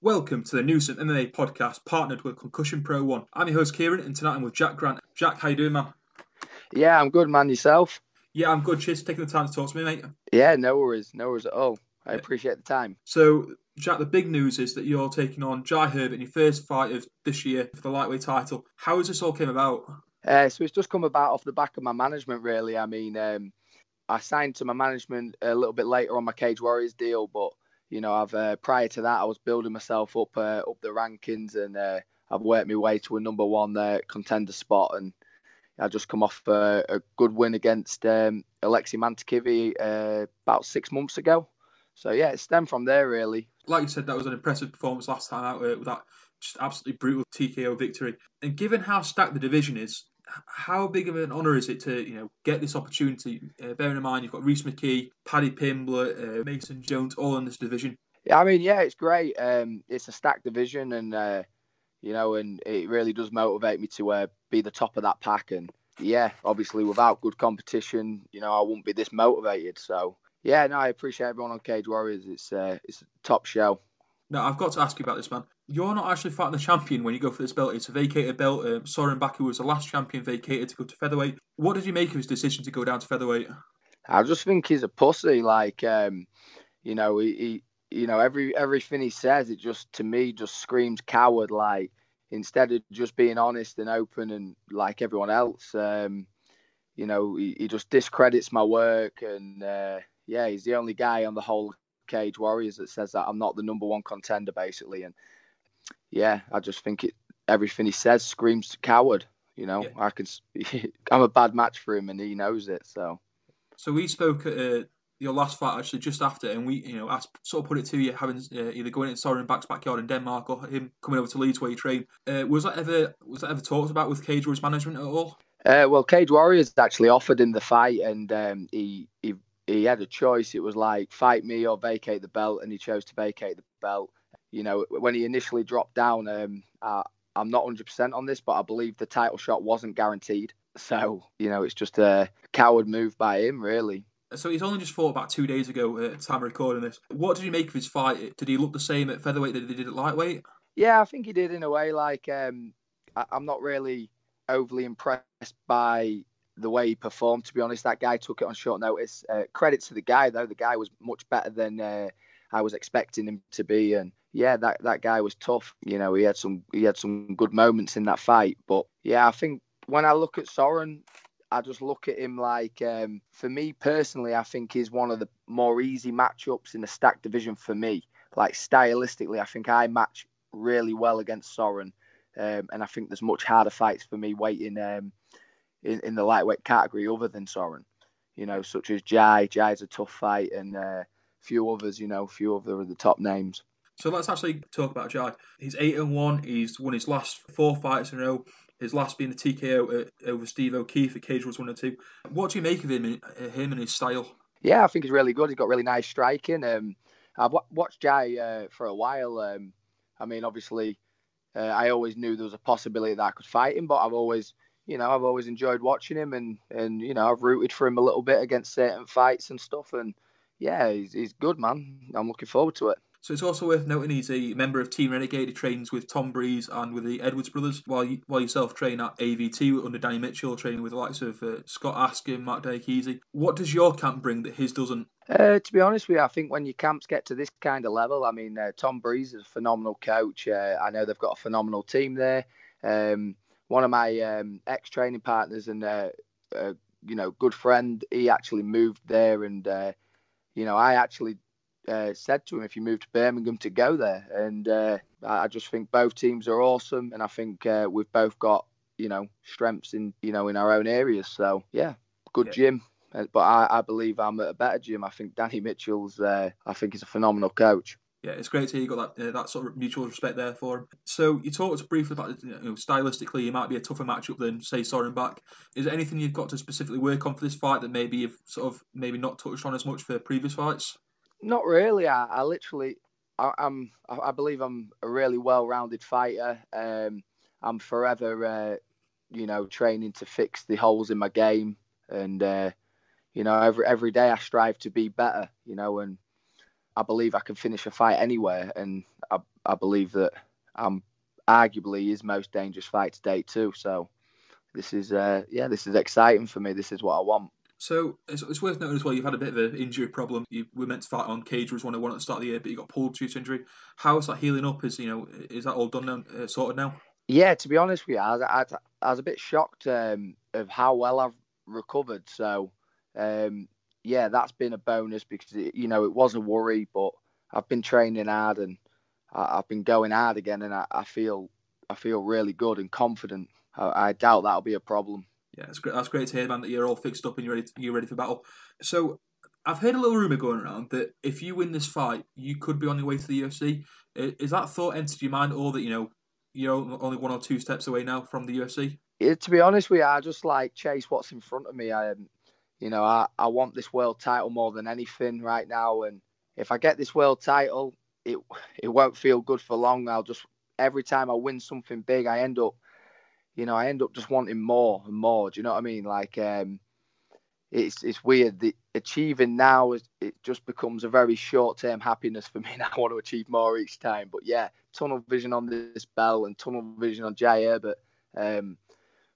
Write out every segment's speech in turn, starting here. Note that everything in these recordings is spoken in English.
Welcome to the Newsome MMA podcast, partnered with Concussion Pro 1. I'm your host, Kieran, and tonight I'm with Jack Grant. Jack, how you doing, man? Yeah, I'm good, man. Yourself? Yeah, I'm good. Cheers for taking the time to talk to me, mate. Yeah, no worries at all. I appreciate the time. So, Jack, the big news is that you're taking on Jai Herbert in your first fight of this year for the lightweight title. How has this all came about? So it's just come about off the back of my management, really. I mean, I signed to my management a little bit later on my Cage Warriors deal, but I've prior to that I was building myself up the rankings, and I've worked my way to a number one contender spot, and I just come off a good win against Alexei Mantakivi about 6 months ago. So yeah, it stemmed from there, really. Like you said, that was an impressive performance last time out with that just absolutely brutal TKO victory. And given how stacked the division is, how big of an honour is it to get this opportunity? Bearing in mind you've got Reece McKee, Paddy Pimblett, Mason Jones, all in this division. Yeah, I mean, yeah, it's great. It's a stacked division, and and it really does motivate me to be the top of that pack. And yeah, obviously, without good competition, I wouldn't be this motivated. So yeah, no, I appreciate everyone on Cage Warriors. It's a top show. Now, I've got to ask you about this, man. You're not actually fighting the champion when you go for this belt. It's a vacated belt. Soren Bak, who was the last champion, vacated to go to featherweight. What did you make of his decision to go down to featherweight? I just think he's a pussy. Like, he everything he says, it just, to me, just screams coward. Like, instead of just being honest and open and like everyone else, he just discredits my work. And he's the only guy on the whole Cage Warriors that says that I'm not the number one contender, basically. And yeah, I just think everything he says screams coward. I'm a bad match for him, and he knows it. So we spoke at your last fight actually just after, and we I sort of put it to you having either going into Soren Bak's backyard in Denmark or him coming over to Leeds where you train. Was that ever talked about with Cage Warriors management at all? Well, Cage Warriors actually offered him the fight, and he had a choice. It was like, fight me or vacate the belt, and he chose to vacate the belt. When he initially dropped down, I'm not 100% on this, but I believe the title shot wasn't guaranteed. So, it's just a coward move by him, really. So he's only just fought about 2 days ago at the time of recording this. What did you make of his fight? Did he look the same at featherweight that he did at lightweight? Yeah, I think he did in a way. Like, I'm not really overly impressed by the way he performed, to be honest. That guy took it on short notice. Credit to the guy, though. The guy was much better than I was expecting him to be. And yeah, that guy was tough. He had some good moments in that fight. But yeah, I think when I look at Soren, I just look at him like, for me personally, I think he's one of the more easy matchups in the stacked division for me. Like, stylistically, I think I match really well against Soren. And I think there's much harder fights for me waiting in the lightweight category other than Soren, such as Jai. Jai's a tough fight, and a few others, a few other of the top names. So let's actually talk about Jai. He's 8-1. He's won his last 4 fights in a row. His last being the TKO over Steve O'Keefe at Cage Warriors 1 and 2. What do you make of him and his style? Yeah, I think he's really good. He's got really nice striking. I've watched Jai for a while. I mean, obviously, I always knew there was a possibility that I could fight him, but I've always enjoyed watching him, and I've rooted for him a little bit against certain fights and stuff. And yeah, he's good, man. I'm looking forward to it. So it's also worth noting he's a member of Team Renegade. He trains with Tom Breeze and with the Edwards brothers, while yourself train at AVT under Danny Mitchell, training with the likes of Scott Askin, Mark Diakese. What does your camp bring that his doesn't? To be honest with you, I think when your camps get to this kind of level, I mean, Tom Breeze is a phenomenal coach. I know they've got a phenomenal team there. One of my ex-training partners and good friend, he actually moved there, and I actually said to him, if you move to Birmingham, to go there. And I just think both teams are awesome, and I think we've both got strengths in in our own areas. So yeah, good gym. But I believe I'm at a better gym. I think Danny Mitchell's I think he's a phenomenal coach. Yeah, it's great to hear you got that sort of mutual respect there for him. So you talked briefly about stylistically, he might be a tougher matchup than, say, Soren Bak. Is there anything you've got to specifically work on for this fight that maybe you've sort of maybe not touched on as much for previous fights? Not really. I believe I'm a really well-rounded fighter. I'm forever, training to fix the holes in my game, and every day I strive to be better. And I believe I can finish a fight anywhere, and I believe that I'm arguably his most dangerous fight to date too. So this is this is exciting for me. This is what I want. So it's worth noting as well, you've had a bit of an injury problem. You were meant to fight on Cage was one at the start of the year, but you got pulled due to injury. How is that healing up? Is that all done now, sorted now? Yeah, to be honest with you, I was a bit shocked of how well I've recovered. So that's been a bonus because it was a worry, but I've been training hard and I've been going hard again, and I feel really good and confident. I doubt that'll be a problem. Yeah, it's great. That's great to hear, man. That you're all fixed up and you're ready for battle. So I've heard a little rumor going around that if you win this fight, you could be on your way to the UFC. Is that thought entered your mind, or that you're only 1 or 2 steps away now from the UFC? To be honest with you, I just chase what's in front of me. I want this world title more than anything right now, and if I get this world title, it won't feel good for long. Every time I win something big, I end up just wanting more and more. Do you know what I mean? It's weird. The achieving now it just becomes a very short-term happiness for me. And I want to achieve more each time. But yeah, tunnel vision on this belt and tunnel vision on Jai Herbert.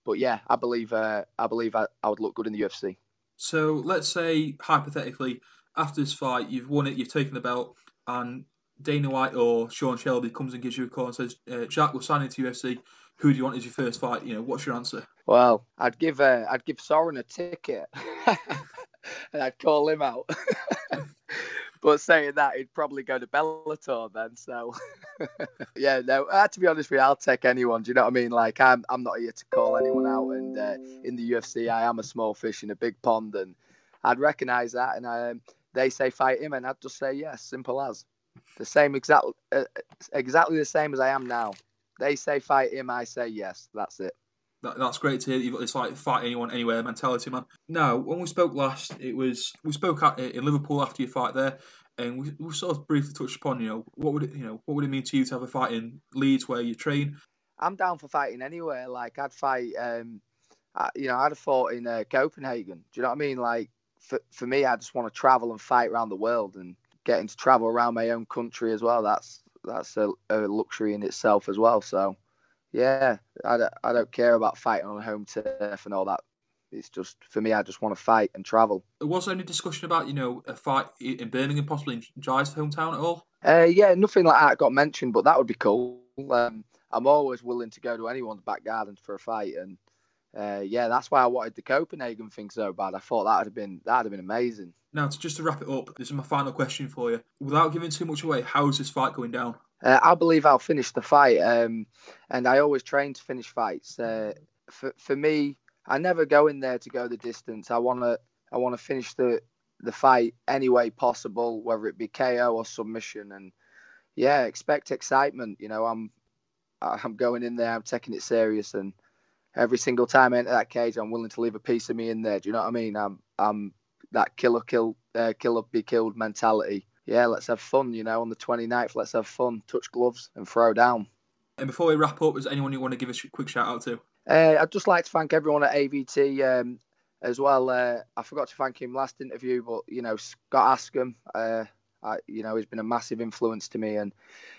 But yeah, I believe I would look good in the UFC. So let's say hypothetically, after this fight, you've won it, you've taken the belt, and Dana White or Sean Shelby comes and gives you a call and says, "Jack, we're signing to UFC. Who do you want as your first fight?" What's your answer? Well, I'd give Soren a ticket, and I'd call him out. But saying that, he'd probably go to Bellator then. So, yeah, no. To be honest with you, I'll take anyone. Do you know what I mean? I'm not here to call anyone out. And in the UFC, I am a small fish in a big pond, and I'd recognise that. And they say fight him, and I'd just say yes, simple as. The same exactly the same as I am now. They say fight him, I say yes. That's it. That's great to hear that you've got this fight anyone anywhere mentality, man. Now, when we spoke last, we spoke in Liverpool after your fight there, and we sort of briefly touched upon what would it mean to you to have a fight in Leeds where you train? I'm down for fighting anywhere. I'd fight. I'd have fought in Copenhagen. Do you know what I mean? For me, I just want to travel and fight around the world, and getting to travel around my own country as well. That's a luxury in itself as well. So, yeah, I don't care about fighting on home turf and all that. It's just, for me, I just want to fight and travel. Was there any discussion about, a fight in Birmingham, possibly in Jai's hometown at all? Yeah, nothing like that got mentioned, but that would be cool. I'm always willing to go to anyone's back garden for a fight, and that's why I wanted the Copenhagen thing so bad. I thought that'd have been amazing. Now, just to wrap it up, this is my final question for you. Without giving too much away, how is this fight going down? I believe I'll finish the fight, and I always train to finish fights. For me, I never go in there to go the distance. I want to finish the fight any way possible, whether it be KO or submission. And yeah, expect excitement. I'm going in there. I'm taking it serious, and every single time I enter that cage, I'm willing to leave a piece of me in there. Do you know what I mean? I'm that killer be killed mentality. Yeah, let's have fun, on the 29th, let's have fun, touch gloves and throw down. And before we wrap up, is there anyone you want to give a quick shout out to? I'd just like to thank everyone at AVT as well. I forgot to thank him last interview, but, Scott Askham, he's been a massive influence to me, and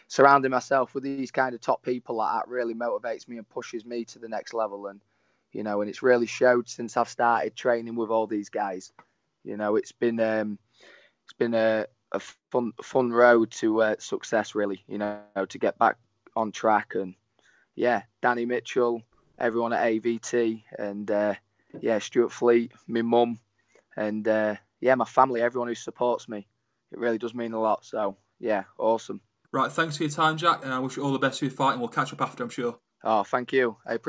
surrounding myself with these kind of top people like that really motivates me and pushes me to the next level. And, and it's really showed since I've started training with all these guys. It's been a fun road to success, really. To get back on track. And yeah, Danny Mitchell, everyone at AVT, and Stuart Fleet, my mum, and my family, everyone who supports me. It really does mean a lot. So yeah, awesome. Right, thanks for your time, Jack, and I wish you all the best for your fight, and we'll catch up after, I'm sure. Oh, thank you. I appreciate